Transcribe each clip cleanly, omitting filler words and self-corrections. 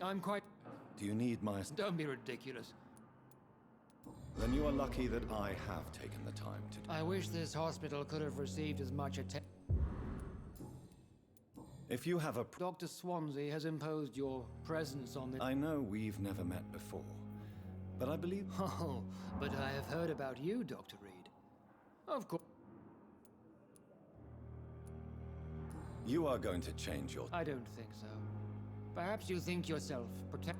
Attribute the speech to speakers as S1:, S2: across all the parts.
S1: I'm quite...
S2: Do you need my...
S1: Don't be ridiculous.
S2: Then you are lucky that I have taken the time to...
S1: I wish this hospital could have received as much attention.
S2: If you have a...
S1: Dr. Swansea has imposed your presence on the...
S2: I know we've never met before, but I believe...
S1: Oh, but I have heard about you, Dr. Reed. Of course.
S2: You are going to change your...
S1: I don't think so. Perhaps you think yourself protect...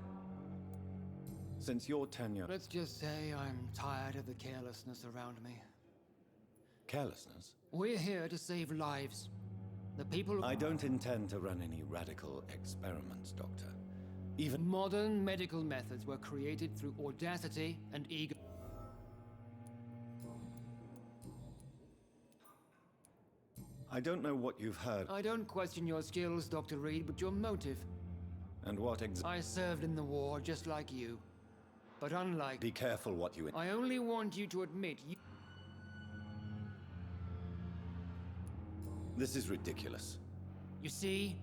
S2: Since your tenure...
S1: Let's just say I'm tired of the carelessness around me.
S2: Carelessness?
S1: We're here to save lives. The people...
S2: I don't intend to run any radical experiments, Doctor. Even...
S1: Modern medical methods were created through audacity and ego.
S2: I don't know what you've heard.
S1: I don't question your skills, Dr. Reed, but your motive.
S2: And what
S1: I served in the war just like you. But unlike...
S2: Be careful what you...
S1: I only want you to admit you...
S2: This is ridiculous.
S1: You see?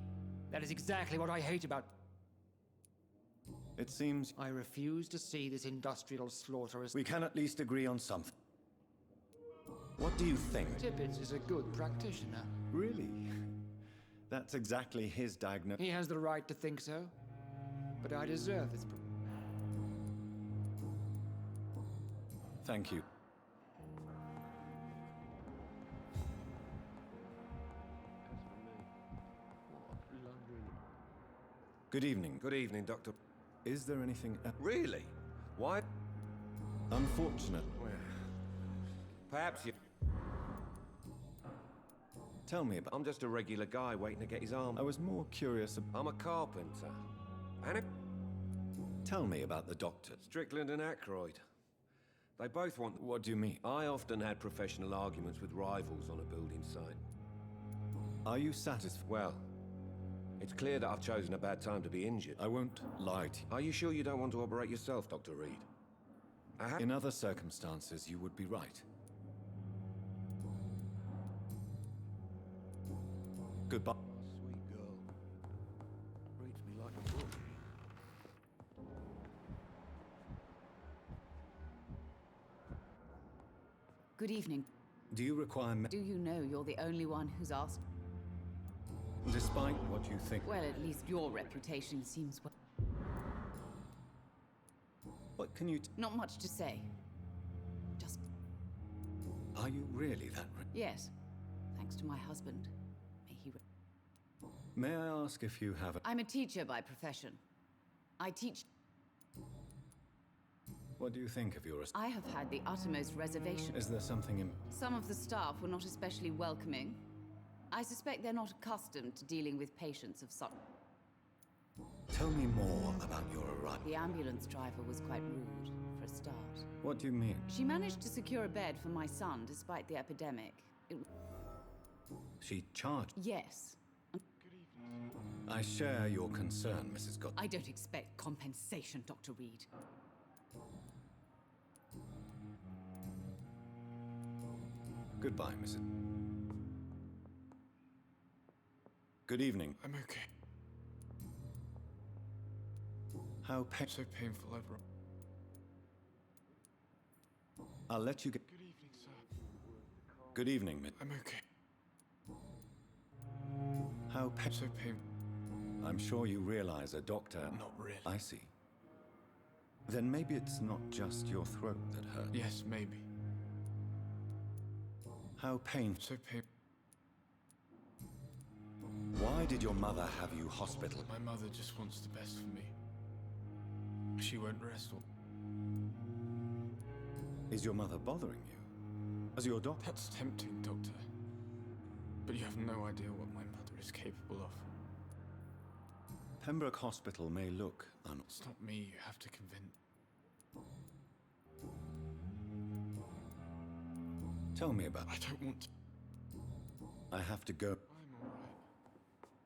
S1: That is exactly what I hate about...
S2: It seems...
S1: I refuse to see this industrial slaughter as...
S2: We can at least agree on something. What do you think?
S1: Tippett is a good practitioner.
S2: Really? That's exactly his diagnosis.
S1: He has the right to think so. But I deserve this...
S2: Thank you. Good evening.
S3: Good evening, Doctor.
S2: Is there anything...
S3: Really? Why?
S2: Unfortunate.
S3: Well, perhaps you...
S2: Tell me about...
S3: I'm just a regular guy waiting to get his arm.
S2: I was more curious about...
S3: I'm a carpenter. And a...
S2: Tell me about the doctors.
S3: Strickland and Aykroyd. They both want...
S2: What do you mean?
S3: I often had professional arguments with rivals on a building site.
S2: Are you satisfied?
S3: Well, it's clear that I've chosen a bad time to be injured.
S2: I won't lie to you.
S3: Are you sure you don't want to operate yourself, Dr. Reed?
S2: In other circumstances, you would be right. Goodbye.
S3: Sweet girl. Reads me like a book.
S4: Good evening.
S2: Do you require...
S4: Do you know you're the only one who's asked?
S2: Despite what you think...
S4: Well, at least your reputation seems well.
S2: What can you...
S4: Not much to say. Just...
S2: Are you really that...
S4: Yes. Thanks to my husband. May he...
S2: May I ask if you have...
S4: I'm a teacher by profession. I teach...
S2: What do you think of your...
S4: I have had the uttermost reservation.
S2: Is there something in...
S4: Some of the staff were not especially welcoming. I suspect they're not accustomed to dealing with patients of such...
S2: Tell me more about your arrival.
S4: The ambulance driver was quite rude, for a start.
S2: What do you mean?
S4: She managed to secure a bed for my son despite the epidemic.
S2: She charged...
S4: Yes.
S2: I share your concern, Mrs. God.
S4: I don't expect compensation, Dr. Reed.
S2: Goodbye, Mrs. Good evening.
S5: I'm okay.
S2: How
S5: So painful,
S2: I'll let you get...
S5: Good evening, sir.
S2: Good evening, Miss...
S5: I'm okay.
S2: How
S5: So painful.
S2: I'm sure you realize a doctor...
S5: Not really.
S2: I see. Then maybe it's not just your throat that hurts.
S5: Yes, maybe.
S2: How painful...
S5: So painful.
S2: Why did your mother have you hospital?
S5: My mother just wants the best for me. She won't rest.
S2: Is your mother bothering you? As your doctor?
S5: That's tempting, Doctor. But you have no idea what my mother is capable of.
S2: Pembroke Hospital may look
S5: It's not me you have to convince.
S2: Tell me about...
S5: I don't want to.
S2: I have to go.
S5: I'm all right.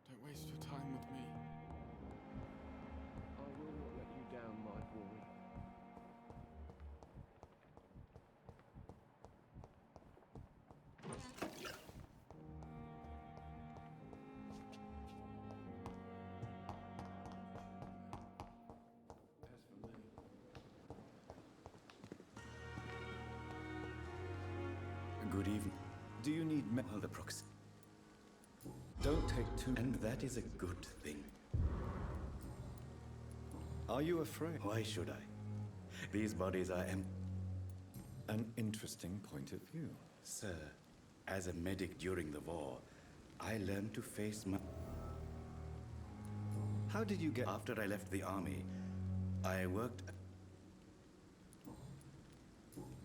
S5: Don't waste your time with me.
S3: I will not let you down, my boy.
S6: evening.
S2: Do you need
S6: Well, the proxy.
S2: Don't take too...
S6: And that is a good thing.
S2: Are you afraid?
S6: Why should I? These bodies are
S2: An interesting point of view.
S6: Sir, as a medic during the war, I learned to face my...
S2: How did you get...
S6: After I left the army, I worked...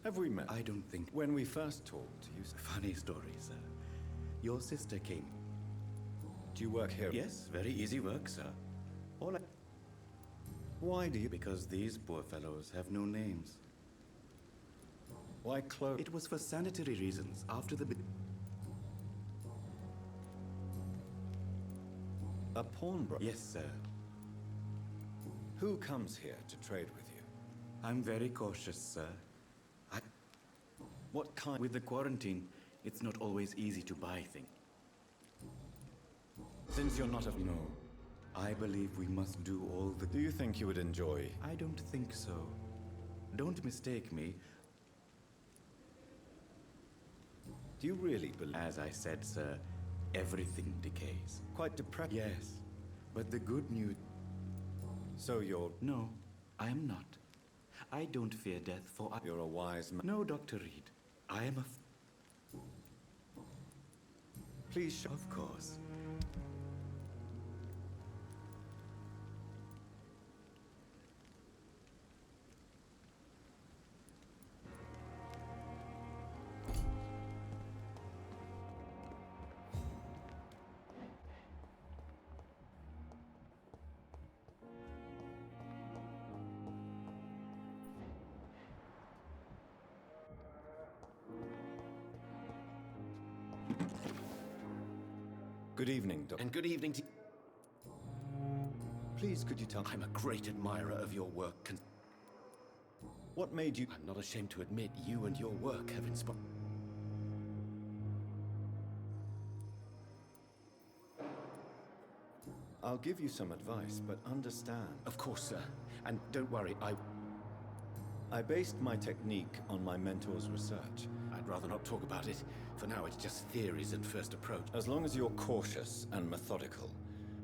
S2: Have we met?
S6: I don't think...
S2: When we first talked, you said...
S6: Funny story, sir. Your sister came.
S2: Do you work here?
S6: Yes, very easy work, sir. All I...
S2: Why do you...
S6: Because these poor fellows have no names.
S2: Why close...
S6: It was for sanitary reasons after the...
S2: A pawnbroker?
S6: Yes, sir.
S2: Who comes here to trade with you?
S6: I'm very cautious, sir.
S2: What kind...
S6: With the quarantine, it's not always easy to buy things.
S2: Since you're not a...
S6: No. I believe we must do all the...
S2: Do you think you would enjoy...
S6: I don't think so. Don't mistake me.
S2: Do you really believe...
S6: As I said, sir, everything decays.
S2: Quite depressing.
S6: Yes, but the good news...
S2: So you're...
S6: No, I am not. I don't fear death, for I...
S2: You're a wise man.
S6: No, Dr. Reed. I am a...
S2: Please show...
S6: Of course.
S2: Good evening, Doctor.
S7: And good evening to...
S2: Please, could you tell...
S7: I'm a great admirer of your work.
S2: What made you...
S7: I'm not ashamed to admit you and your work have inspired...
S2: I'll give you some advice, but understand.
S7: Of course, sir. And don't worry,
S2: I based my technique on my mentor's research.
S7: I'd rather not talk about it. For now, it's just theories and first approach.
S2: As long as you're cautious and methodical.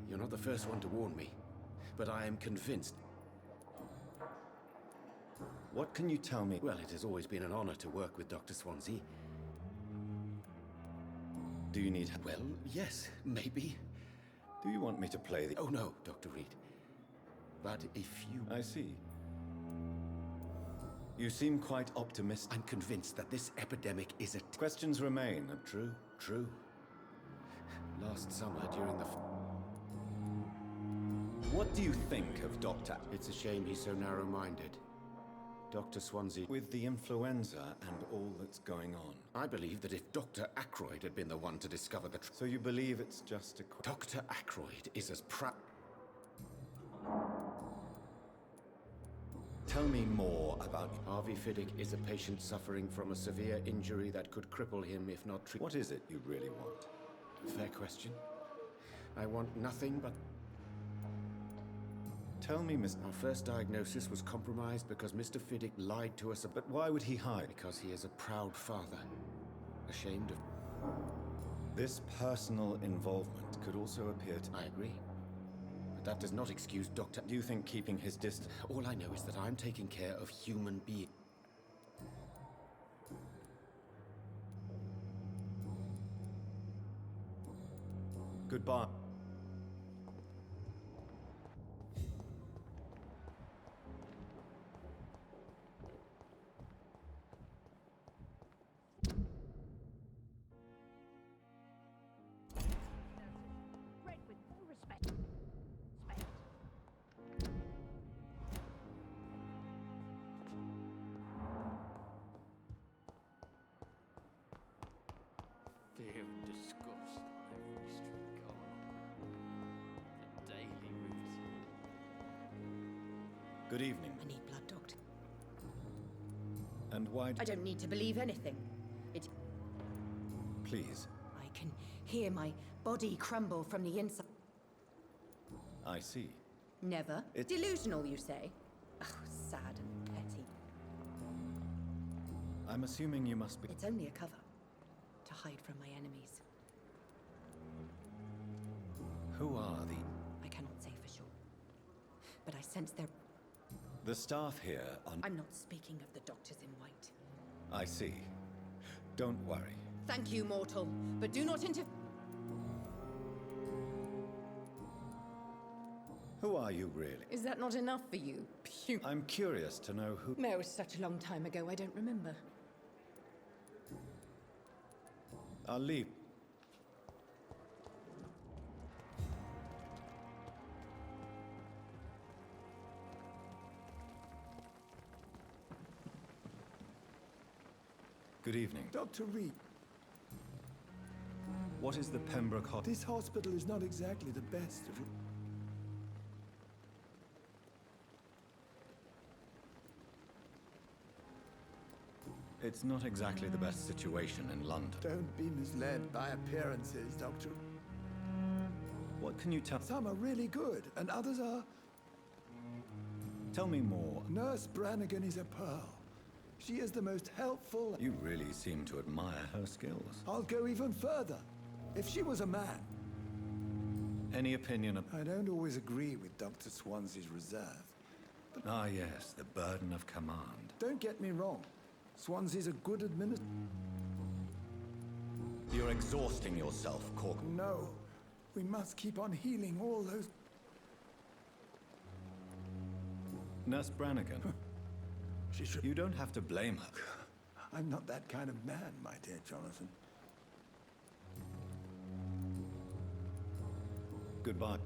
S7: You're not the first one to warn me. But I am convinced...
S2: What can you tell me?
S7: Well, it has always been an honor to work with Dr. Swansea.
S2: Do you need help?
S7: Well, yes, maybe.
S2: Do you want me to play the...
S7: Oh, no, Dr. Reed. But if you...
S2: I see. You seem quite optimistic.
S7: I'm convinced that this epidemic is a...
S2: Questions remain.
S7: True, true. Last summer, during the...
S2: What do you think of Dr.
S7: It's a shame he's so narrow-minded. Dr. Swansea...
S2: With the influenza and all that's going on?
S7: I believe that if Dr. Ackroyd had been the one to discover the truth...
S2: So you believe it's just a...
S7: Dr. Ackroyd is as proud...
S2: Tell me more about...
S7: Harvey Fiddick is a patient suffering from a severe injury that could cripple him if not treated.
S2: What is it you really want?
S7: Fair question. I want nothing but...
S2: Tell me, Miss...
S7: Our first diagnosis was compromised because Mr. Fiddick lied to us about...
S2: But why would he hide?
S7: Because he is a proud father. Ashamed of...
S2: This personal involvement could also appear to...
S7: I agree. But that does not excuse Dr.
S2: Do you think keeping his distance...
S7: All I know is that I'm taking care of human beings.
S2: Goodbye.
S8: Read with no respect.
S3: Fear and disgust on every street corner. The daily routine.
S2: Good evening.
S9: I need blood, Doctor.
S2: And why...
S9: I don't need to believe anything.
S2: Please.
S9: I can hear my body crumble from the inside.
S2: I see.
S9: Never. Delusional, you say? Oh, sad and petty.
S2: I'm assuming you must be...
S9: It's only a cover. hide from my enemies.
S2: Who are the...
S9: I cannot say for sure. But I sense their...
S2: The staff here are...
S9: I'm not speaking of the doctors in white.
S2: I see. Don't worry.
S9: Thank you, mortal, but do not interfere.
S2: Who are you, really?
S9: Is that not enough for you?
S2: I'm curious to know who...
S9: It was such a long time ago, I don't remember.
S2: I'll leave. Good evening.
S10: Dr. Reed,
S2: What is the Pembroke Hospital?
S10: this hospital is not exactly the best of...
S2: It's not exactly the best situation in London.
S10: Don't be misled by appearances, Doctor.
S2: What can you tell...
S10: Some are really good, and others are...
S2: Tell me more.
S10: Nurse Brannigan is a pearl. She is the most helpful...
S2: You really seem to admire her skills.
S10: I'll go even further. If she was a man...
S2: Any opinion of...
S10: I don't always agree with Dr. Swansea's reserve.
S2: Ah, yes, the burden of command.
S10: Don't get me wrong. Swansea's a good administrator.
S2: You're exhausting yourself, Cork.
S10: No. We must keep on healing all those...
S2: Nurse Brannigan.
S10: She should...
S2: You don't have to blame her.
S10: I'm not that kind of man, my dear Jonathan.
S2: Goodbye.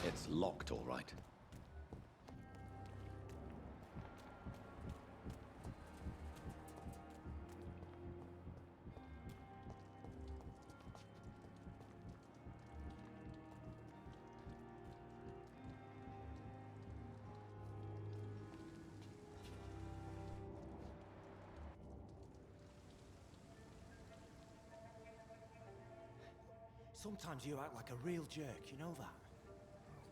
S2: It's locked, all right.
S11: Sometimes you act like a real jerk, you know that?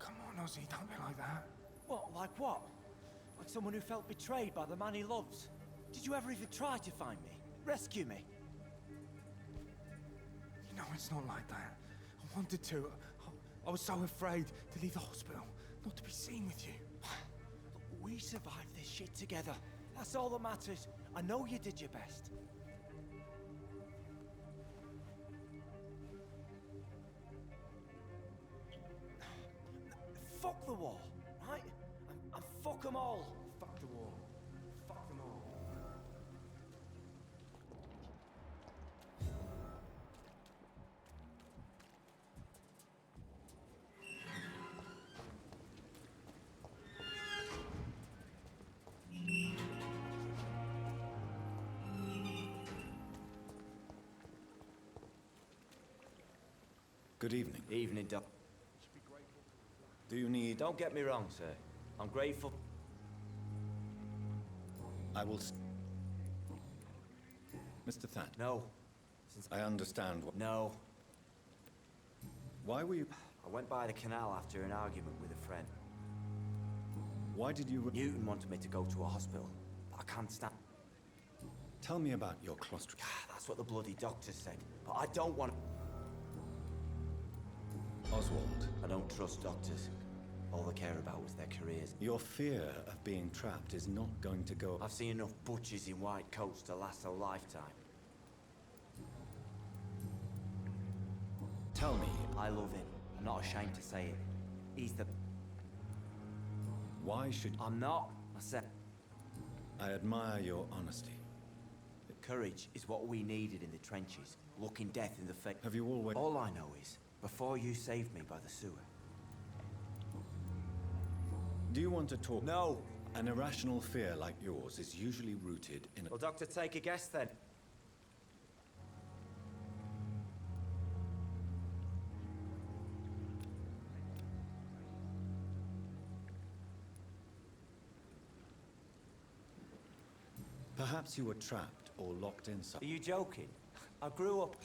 S5: Come on, Ozzy, don't be like that.
S11: What, like what? Like someone who felt betrayed by the man he loves? Did you ever even try to find me? Rescue me?
S5: You know, it's not like that. I wanted to. I was so afraid to leave the hospital, not to be seen with you.
S11: Look, we survived this shit together. That's all that matters. I know you did your best. Fuck the war, right? And fuck them all.
S5: Fuck the war. Fuck them all.
S2: Good evening.
S11: Evening, Doc.
S2: Do you need...
S11: Don't get me wrong, sir. I'm grateful.
S2: I will... Mr. Thatch.
S11: No.
S2: I understand what...
S11: No.
S2: Why were you...
S11: I went by the canal after an argument with a friend.
S2: Why did you...
S11: Newton wanted me to go to a hospital, but I can't stand...
S2: Tell me about your claustrophobic...
S11: That's what the bloody doctor said, but I don't want...
S2: Oswald.
S11: I don't trust doctors. All they care about is their careers.
S2: Your fear of being trapped is not going to go...
S11: I've seen enough butchers in white coats to last a lifetime.
S2: Tell me...
S11: I love him. I'm not ashamed to say it. He's the...
S2: Why should...
S11: I'm not. I said...
S2: I admire your honesty.
S11: Courage is what we needed in the trenches. Looking death in the face.
S2: Have you always...
S11: All I know is, before you saved me by the sewer.
S2: Do you want to talk?
S11: No!
S2: An irrational fear like yours is usually rooted in a...
S11: Well, Doctor, take a guess then.
S2: Perhaps you were trapped or locked inside.
S11: Are you joking? I grew up...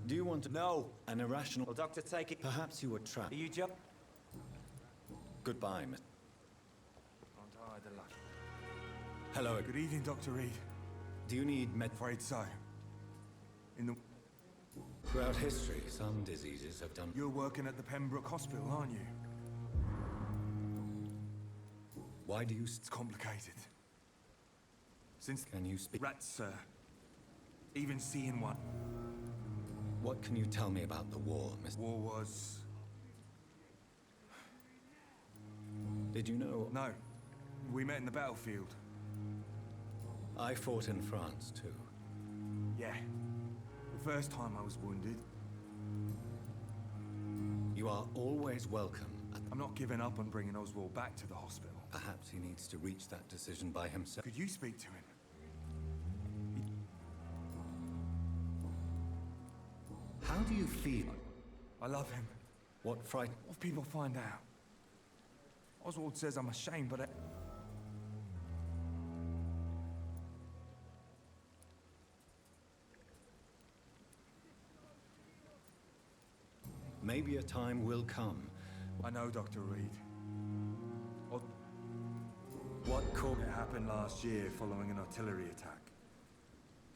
S2: Do you want to...
S11: No!
S2: An irrational...
S11: Well, Doctor, take it...
S2: Perhaps you were trapped.
S11: Are you joking?
S2: Goodbye, Miss...
S5: Aren't I the lucky?
S2: Hello.
S5: Good evening, Dr. Reed.
S2: Do you need med...
S5: Afraid so. In the...
S2: Throughout history, some diseases have done...
S5: You're working at the Pembroke Hospital, aren't you?
S2: Why do you...
S5: It's complicated. Since...
S2: Can you speak...
S5: Rats, sir. Even seeing one.
S2: What can you tell me about the war, Miss...
S5: War was...
S2: Did you know...
S5: No. We met in the battlefield.
S2: I fought in France, too.
S5: Yeah. The first time I was wounded.
S2: You are always welcome at...
S5: I'm not giving up on bringing Oswald back to the hospital.
S2: Perhaps he needs to reach that decision by himself.
S5: Could you speak to him?
S2: How do you feel?
S5: I love him.
S2: What fright...
S5: What if people find out? Oswald says I'm ashamed, but
S2: Maybe a time will come.
S5: I know, Dr. Reed.
S2: What caused...
S5: It happened last year following an artillery attack.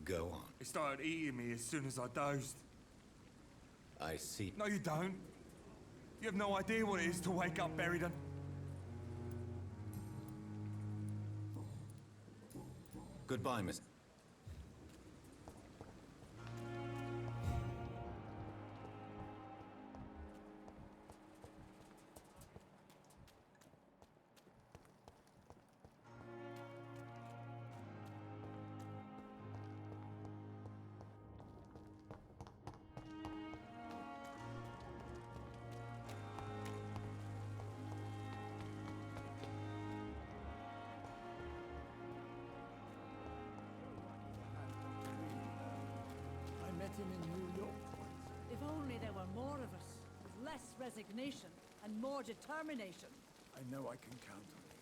S2: Go on.
S5: It started eating me as soon as I dozed.
S2: I see.
S5: No, you don't. You have no idea what it is to wake up buried and...
S2: Goodbye, Miss...
S10: I met him in New York.
S8: If only there were more of us, with less resignation and more determination.
S10: I know I can count on you.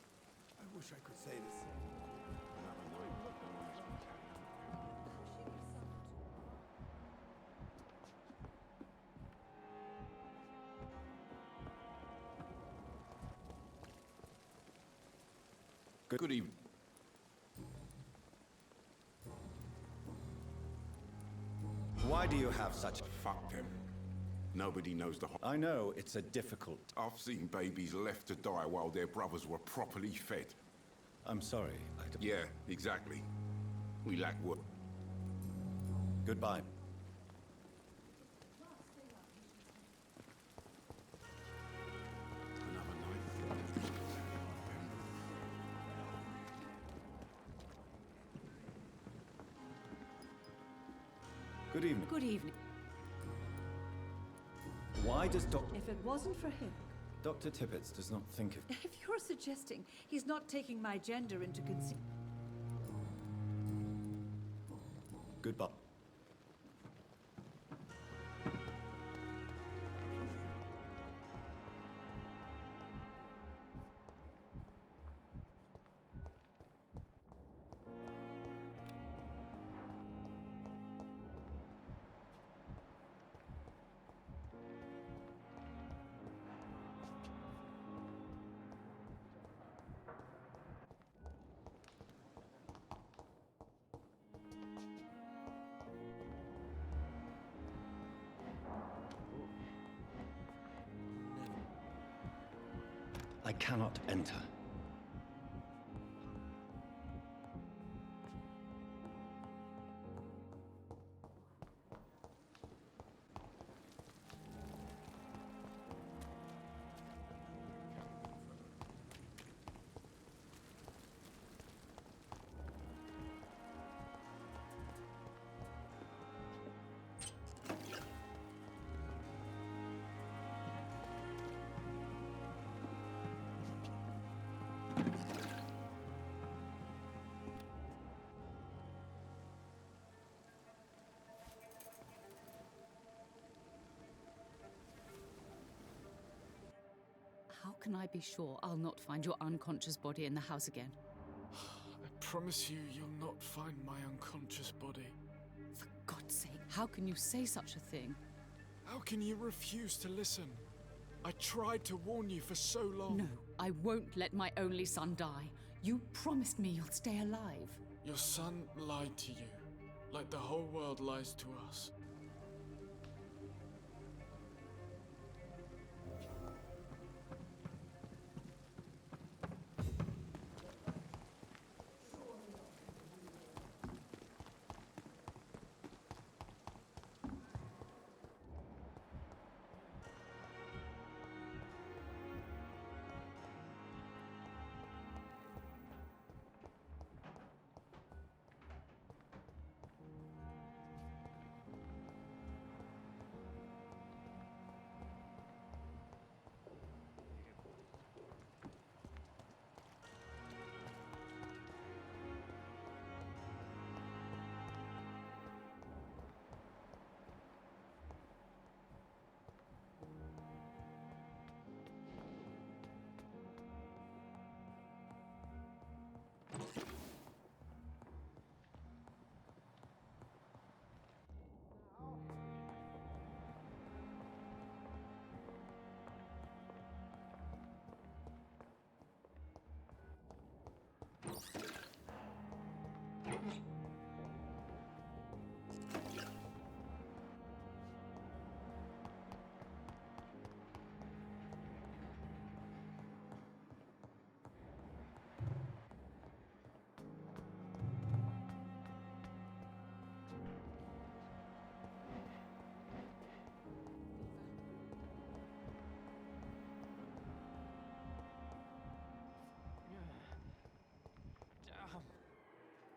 S10: I wish I could say the same.
S2: Good evening. Why do you have such...
S12: Fuck them. Nobody knows the...
S2: I know it's a difficult...
S12: I've seen babies left to die while their brothers were properly fed.
S2: I'm sorry, I don't...
S12: Yeah, exactly. We lack work.
S2: Goodbye.
S12: Another night.
S2: Good evening.
S8: Good evening.
S2: Why does Dr...
S8: If it wasn't for him,
S2: Dr. Tippett does not think of...
S8: if you're suggesting he's not taking my gender into consideration.
S2: Goodbye. I cannot enter.
S4: can I be sure I'll not find your unconscious body in the house again?
S13: I promise you, you'll not find my unconscious body.
S4: For God's sake, how can you say such a thing?
S13: How can you refuse to listen? I tried to warn you for so long.
S4: No, I won't let my only son die. You promised me you'll stay alive.
S13: Your son lied to you, like the whole world lies to us.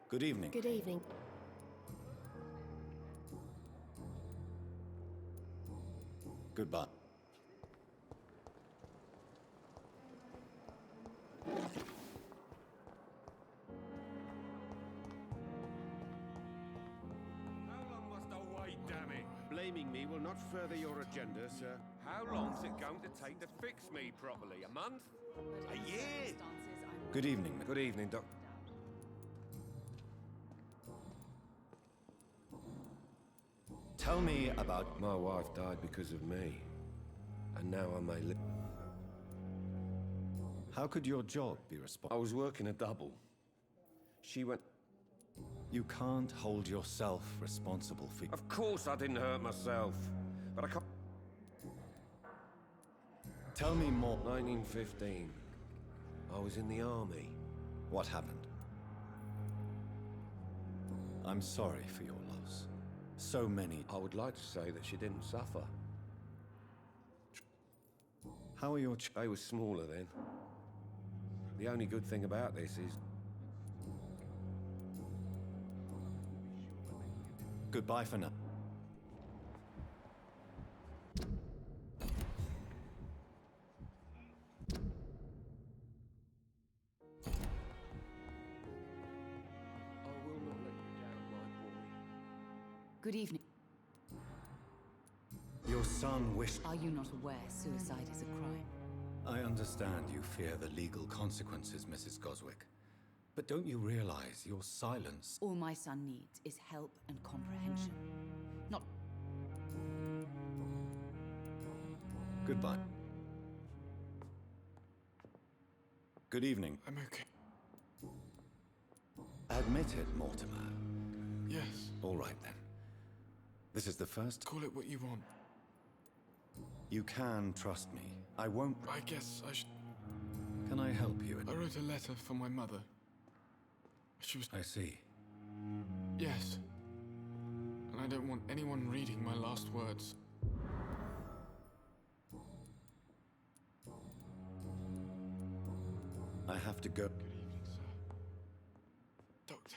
S2: Good evening.
S9: Good evening.
S2: Goodbye.
S14: How long must I wait, damn it?
S7: Blaming me will not further your agenda, sir.
S14: How long's it going to take to fix me properly? A month? A year?
S2: Good evening.
S14: Good evening, Doc.
S2: Tell me about...
S14: My wife died because of me. And now I may live.
S2: How could your job be
S14: I
S2: responsible?
S14: was working a double. She went...
S2: You can't hold yourself responsible for...
S14: Of course I didn't hurt myself. But I can't...
S2: Tell me more.
S14: 1915. I was in the army.
S2: What happened? I'm sorry for your loss. So many...
S14: I would like to say that she didn't suffer.
S2: How are your...
S14: They were smaller then. The only good thing about this is...
S2: Goodbye for now.
S14: I will not let you down, my boy.
S4: Good evening.
S2: Your son wished...
S4: Are you not aware suicide is a crime?
S2: I understand you fear the legal consequences, Mrs. Goswick. But don't you realize your silence...
S4: All my son needs is help and comprehension. Not...
S2: Goodbye. Good evening.
S13: I'm okay.
S2: Admit it, Mortimer.
S13: Yes.
S2: All right, then. This is the first...
S13: Call it what you want.
S2: You can trust me. I won't...
S13: I guess I should...
S2: Can I help you?
S13: I wrote a letter for my mother. She was...
S2: I see.
S13: Yes. And I don't want anyone reading my last words.
S2: I have to go.
S13: Good evening, sir. Doctor.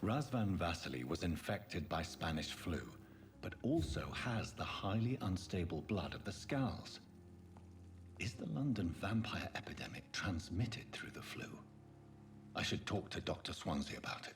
S2: Razvan Vasily was infected by Spanish flu, but also has the highly unstable blood of the Scowls. Is the London vampire epidemic transmitted through the flu? I should talk to Dr. Swansea about it.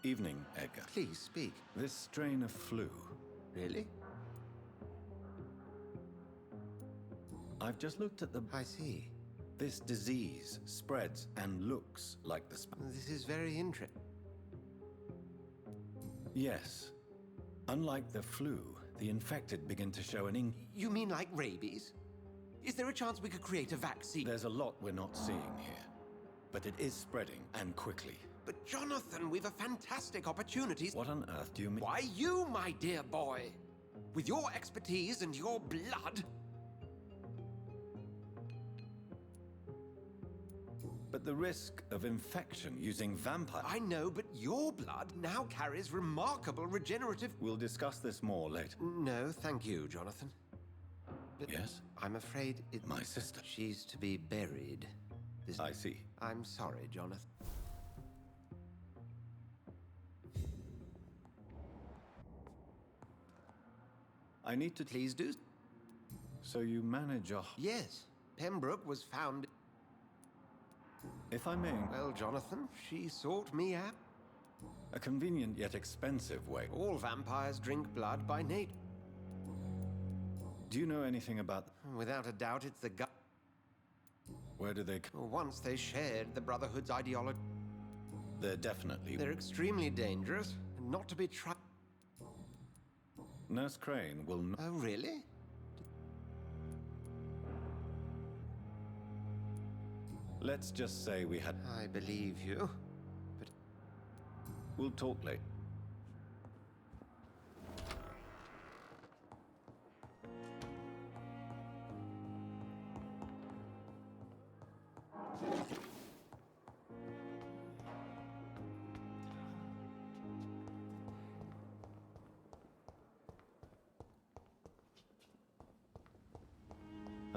S2: Evening, Edgar.
S7: Please speak.
S2: This strain of flu.
S7: Really?
S2: I've just looked at the...
S7: I see.
S2: This disease spreads and looks like the...
S7: This is very interesting.
S2: Yes. Unlike the flu, the infected begin to show an
S15: You mean like rabies? Is there a chance we could create a vaccine?
S2: There's a lot we're not seeing here. But it is spreading, and quickly.
S15: But Jonathan, we've a fantastic opportunity.
S2: What on earth do you mean?
S15: Why you, my dear boy? With your expertise and your blood.
S2: But the risk of infection using vampire...
S15: I know, but your blood now carries remarkable regenerative...
S2: We'll discuss this more later.
S15: No, thank you, Jonathan. But
S2: yes?
S15: I'm afraid it...
S2: My sister.
S15: She's to be buried.
S2: I see.
S15: I'm sorry, Jonathan.
S2: I need to...
S15: Please do.
S2: So you manage a...
S15: Yes. Pembroke was found...
S2: If I may...
S15: Well, Jonathan, she sought me out.
S2: A convenient yet expensive way.
S15: All vampires drink blood by nature.
S2: Do you know anything about...
S15: Without a doubt, it's the gut.
S2: Where do they...
S15: Once they shared the Brotherhood's ideology.
S2: They're definitely...
S15: They're extremely dangerous, and not to be trusted.
S2: Nurse Crane will...
S15: Oh, really?
S2: Let's just say we had...
S15: I believe you, but...
S2: We'll talk later.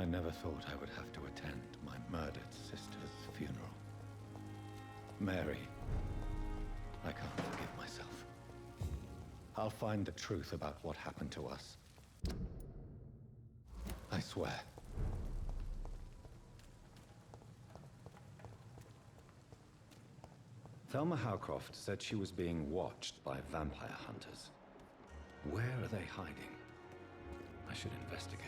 S2: I never thought I would have to attend my murdered sister's funeral. Mary, I can't forgive myself. I'll find the truth about what happened to us. I swear. Thelma Howcroft said she was being watched by vampire hunters. Where are they hiding? I should investigate.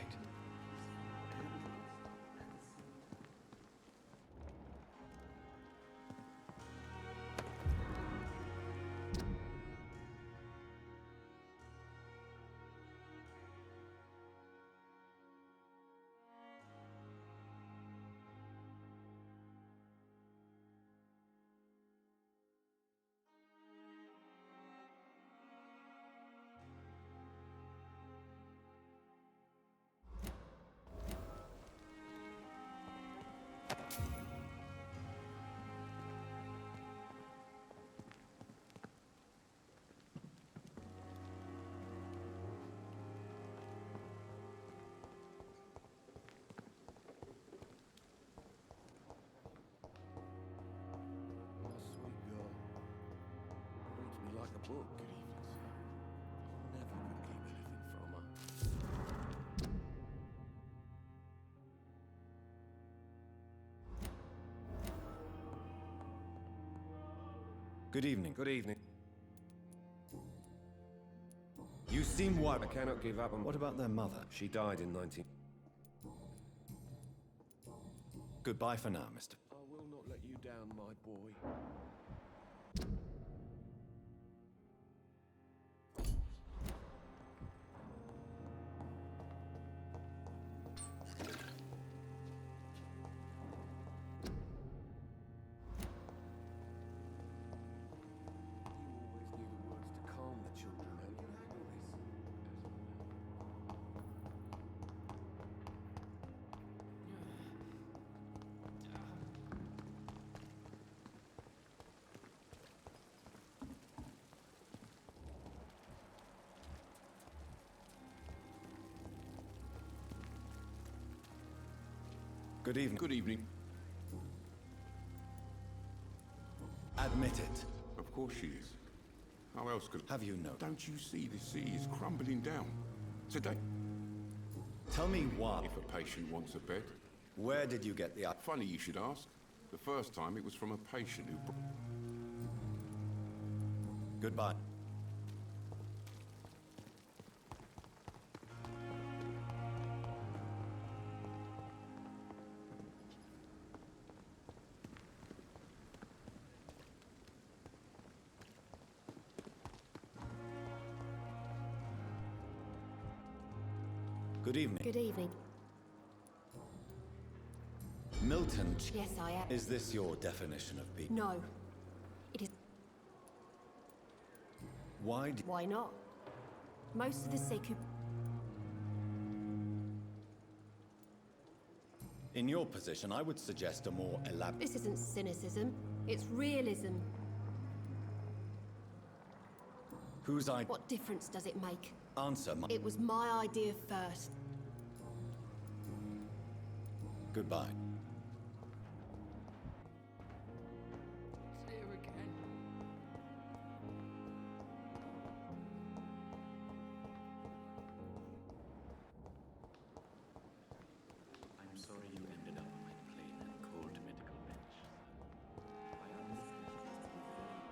S14: Book, good evening, sir. I'm never gonna keep anything from her.
S2: Good evening.
S14: Good evening.
S2: You seem worried.
S14: I cannot give up on...
S2: What about their mother?
S14: She died in 19...
S2: Goodbye for now, Mr.
S14: I will not let you down, my boy.
S2: Good evening.
S12: Good evening.
S2: Admit it.
S12: Of course she is. How else could...
S2: Have you noticed?
S12: Don't you see the sea is crumbling down? Today...
S2: Tell me why.
S12: If a patient wants a bed.
S2: Where did you get the...
S12: Funny you should ask. The first time it was from a patient who...
S2: Goodbye. Good evening.
S16: Good evening.
S2: Milton.
S16: Yes, I am.
S2: Is this your definition of being?
S16: No. It is...
S2: Why
S16: Why not? Most of the sick who...
S2: In your position, I would suggest a more elaborate...
S16: This isn't cynicism. It's realism.
S2: Whose idea?
S16: What difference does it make?
S2: Answer my...
S16: It was my idea first.
S2: Goodbye.
S1: It's here again.
S6: I'm sorry you ended up on my plain and cold medical bench. I understand it has to be very...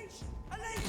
S11: Unleash! Unleash!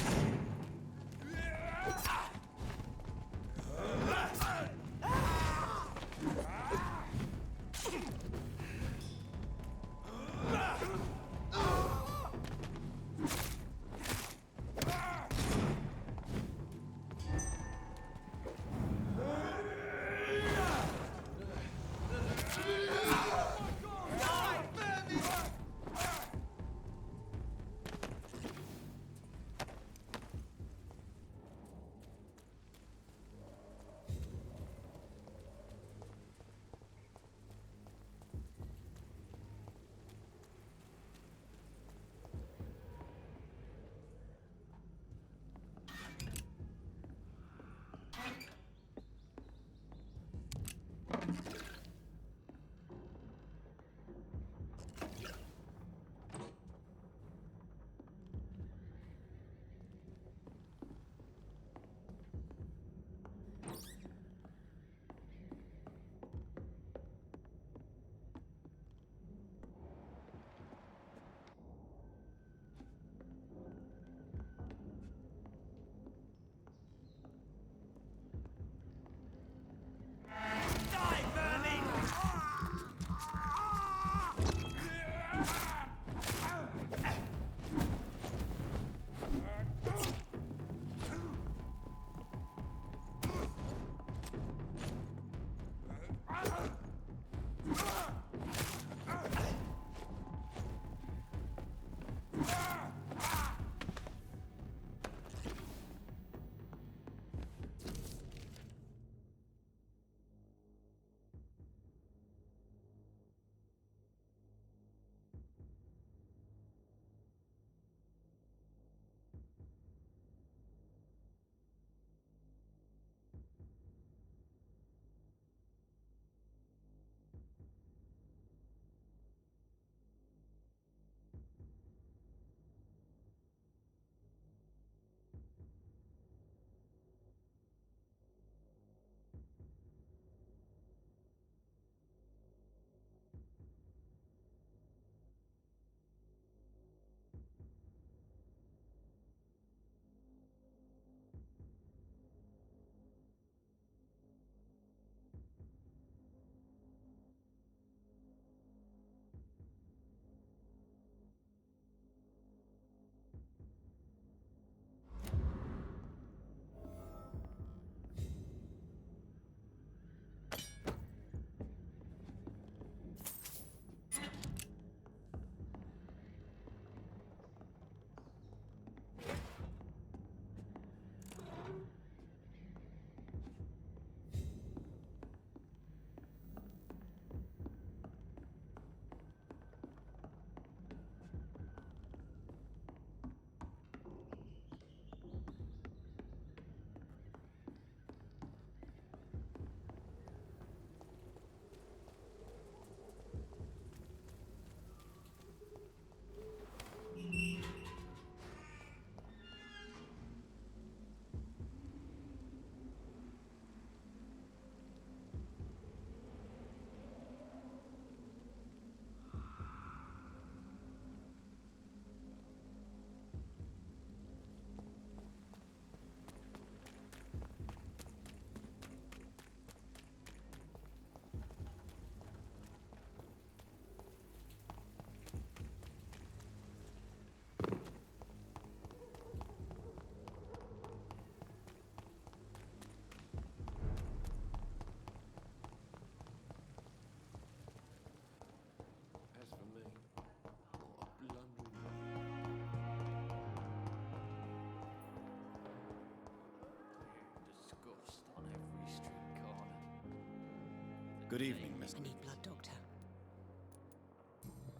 S2: Good evening, Miss.
S9: I need blood, Doctor.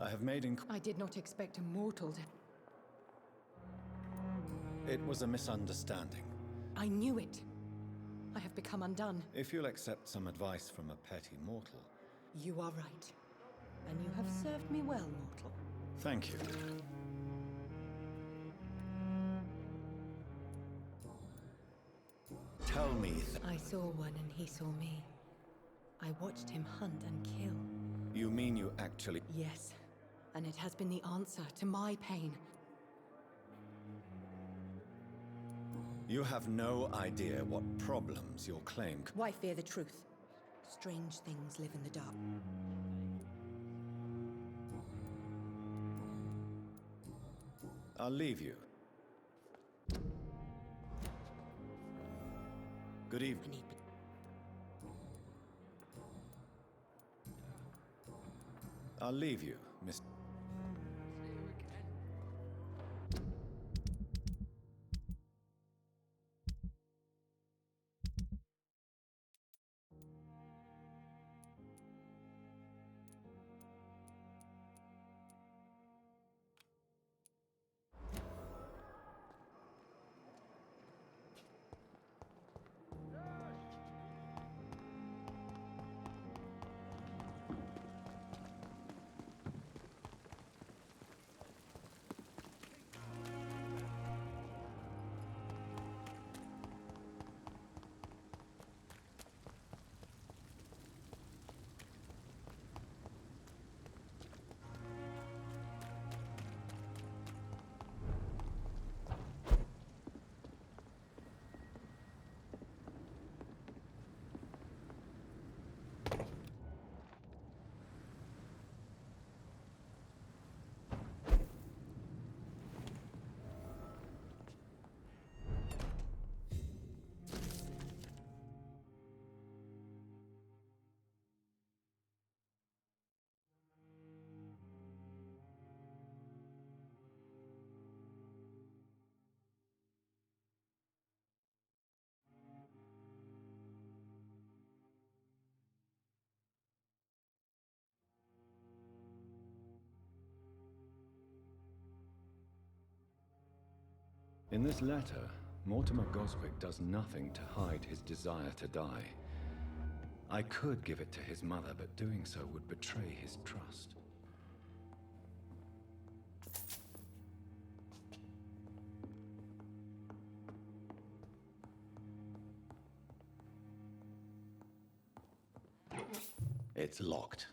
S2: I have made
S9: I did not expect a mortal to...
S2: It was a misunderstanding.
S9: I knew it. I have become undone.
S2: If you'll accept some advice from a petty mortal.
S9: You are right. And you have served me well, mortal.
S2: Thank you. Tell me
S9: I saw one and he saw me. I watched him hunt and kill.
S2: You mean you actually...
S9: Yes. And it has been the answer to my pain.
S2: You have no idea what problems your claim.
S9: Why fear the truth? Strange things live in the dark.
S2: I'll leave you. Good evening. I'll leave you, Miss. In this letter, Mortimer Goswick does nothing to hide his desire to die. I could give it to his mother, but doing so would betray his trust. It's locked.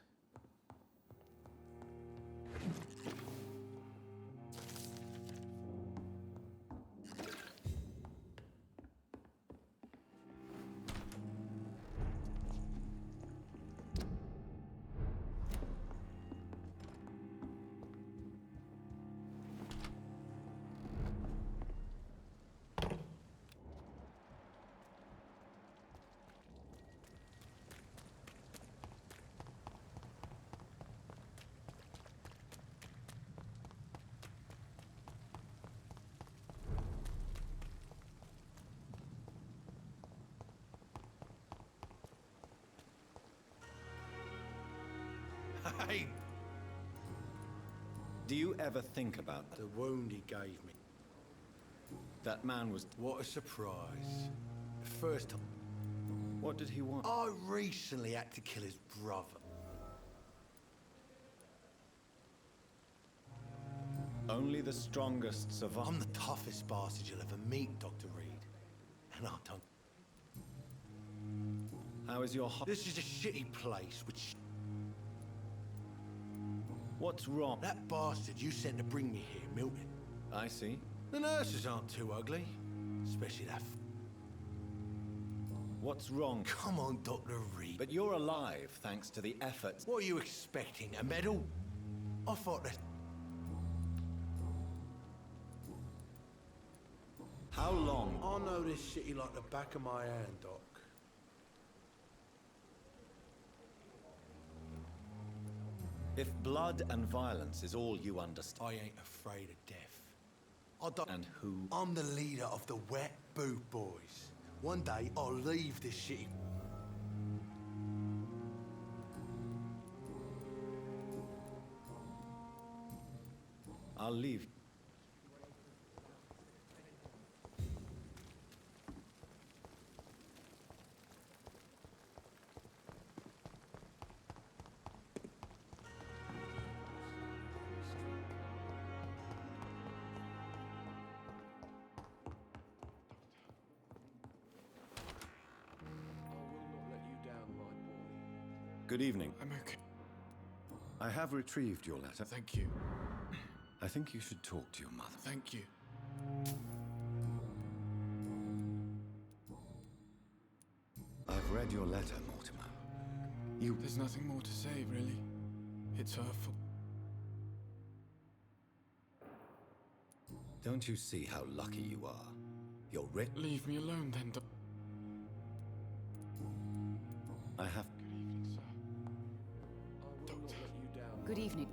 S5: Hey!
S2: Do you ever think about
S5: The wound he gave me.
S2: that man was...
S5: What a surprise. First time.
S2: What did he want?
S5: I recently had to kill his brother.
S2: Only the strongest survive.
S5: I'm the toughest bastard you'll ever meet, Dr. Reed. And I don't...
S2: How is your...
S5: This is a shitty place, which...
S2: What's wrong?
S5: That bastard you sent to bring me here, Milton.
S2: I see.
S5: The nurses aren't too ugly. Especially that...
S2: What's wrong?
S5: Come on, Dr. Reed.
S2: But you're alive, thanks to the efforts...
S5: What are you expecting, a medal? I thought that...
S2: How long?
S5: I know this city like the back of my hand, Doc.
S2: If blood and violence is all you understand...
S5: I ain't afraid of death. I don't...
S2: And who?
S5: I'm the leader of the Wet Boot Boys. One day, I'll leave this city.
S2: I'll leave. Good evening.
S13: I'm okay.
S2: I have retrieved your letter.
S13: Thank you.
S2: I think you should talk to your mother.
S13: Thank you.
S2: read your letter, Mortimer. You...
S13: There's nothing more to say, really. It's her fault.
S2: Don't you see how lucky you are? You're rich.
S13: Leave me alone, then,
S2: I have...
S14: I will not let you down.
S4: Good evening.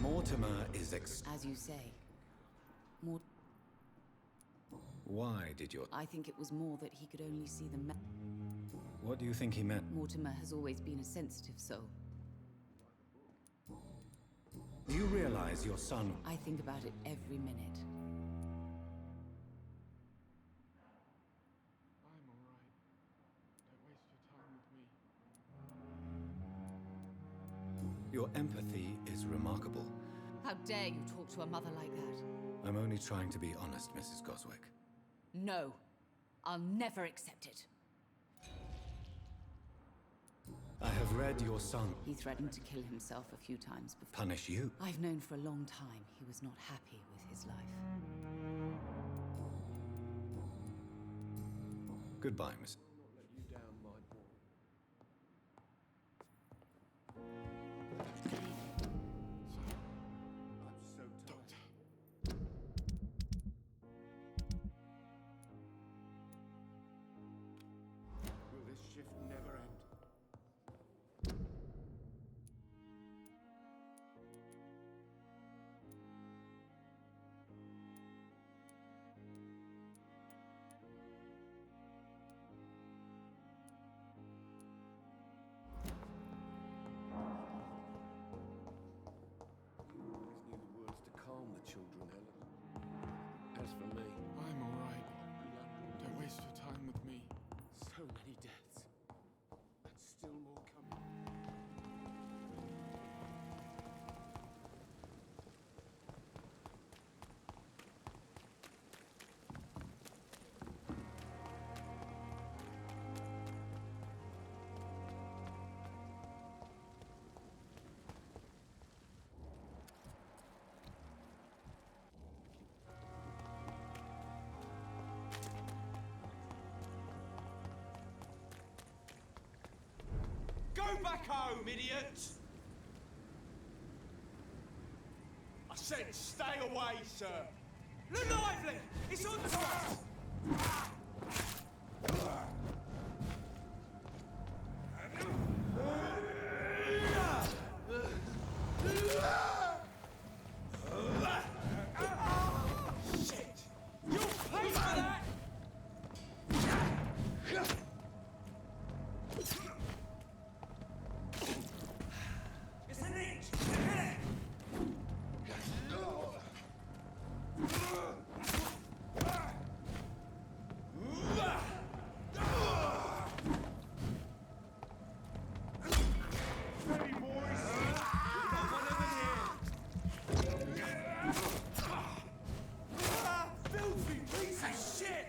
S2: Mortimer is
S4: As you say. More...
S2: Why did your...
S4: I think it was more that he could only see the
S2: What do you think he meant?
S4: Mortimer has always been a sensitive soul.
S2: You realize your son...
S4: I think about it every minute.
S13: I'm all right. Don't waste your time with me.
S2: Your empathy is remarkable.
S4: How dare you talk to a mother like that?
S2: I'm only trying to be honest, Mrs. Goswick.
S4: No. I'll never accept it.
S2: I have read your son...
S4: He threatened to kill himself a few times before.
S2: Punish you?
S4: I've known for a long time he was not happy with his life.
S2: Goodbye, Miss...
S14: Let you down, my boy. I'm so tired. Will this shift never end? You always knew the words to calm the children, Helen. As for me,
S13: I'm all right. Don't waste your time with me.
S14: so many deaths, and still more coming.
S11: Go back home, idiot! I said stay away, sir. Look lively! It's on to us! Shit! You'll pay for that! It's an inch! Hit it! Ready, boys! We've got one of them here! Filthy piece of shit!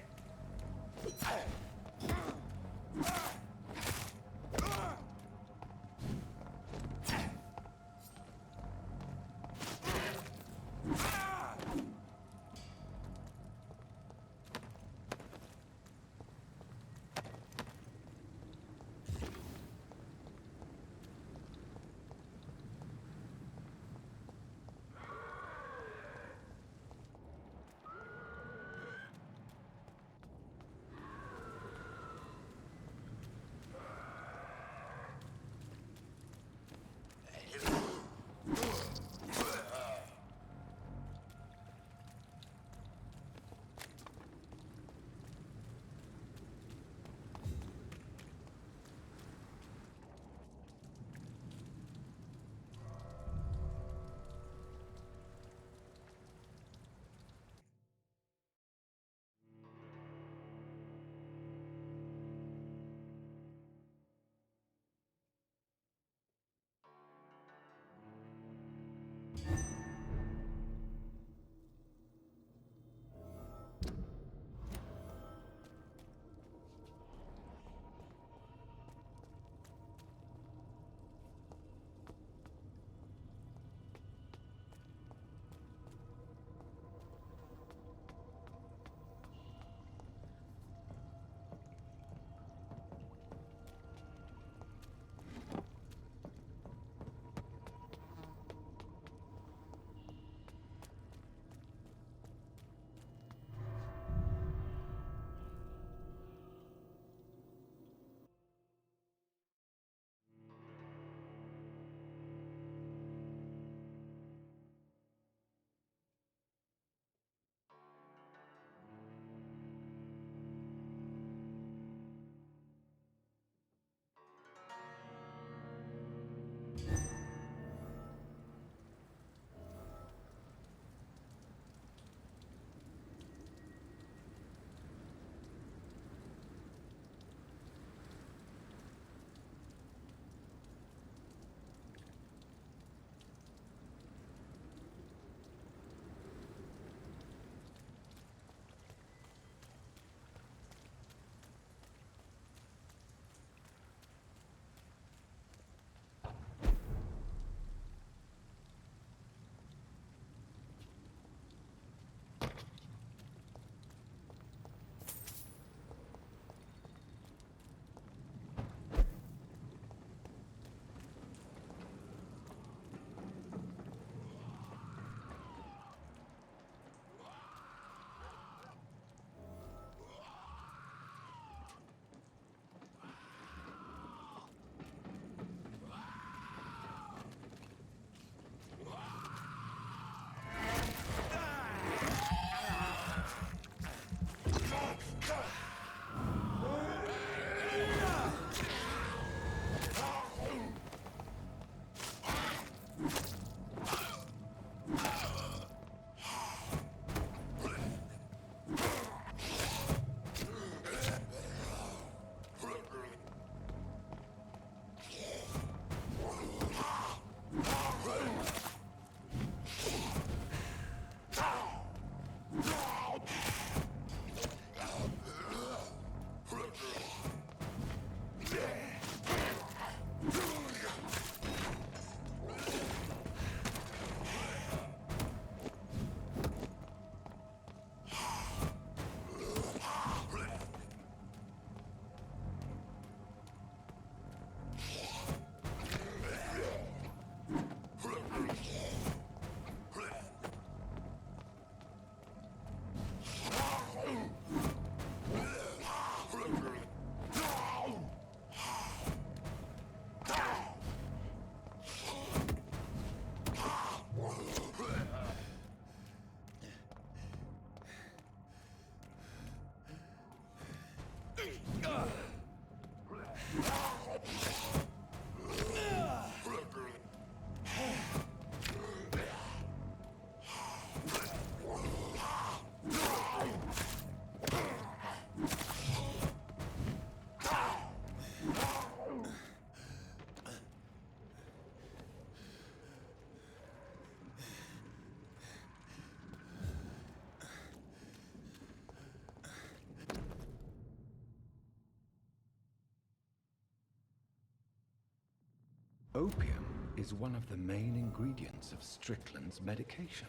S2: Opium is one of the main ingredients of Strickland's medication.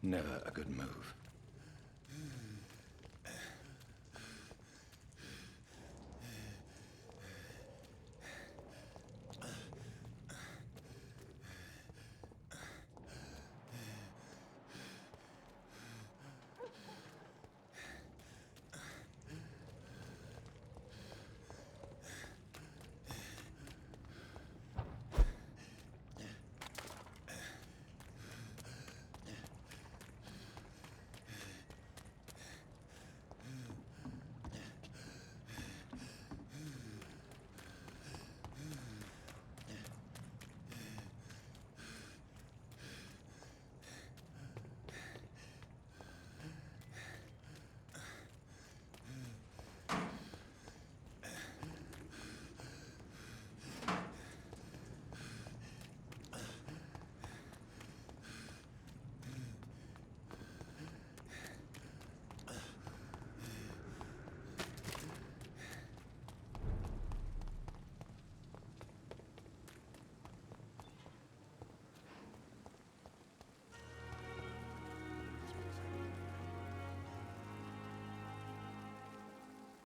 S2: Never a good move.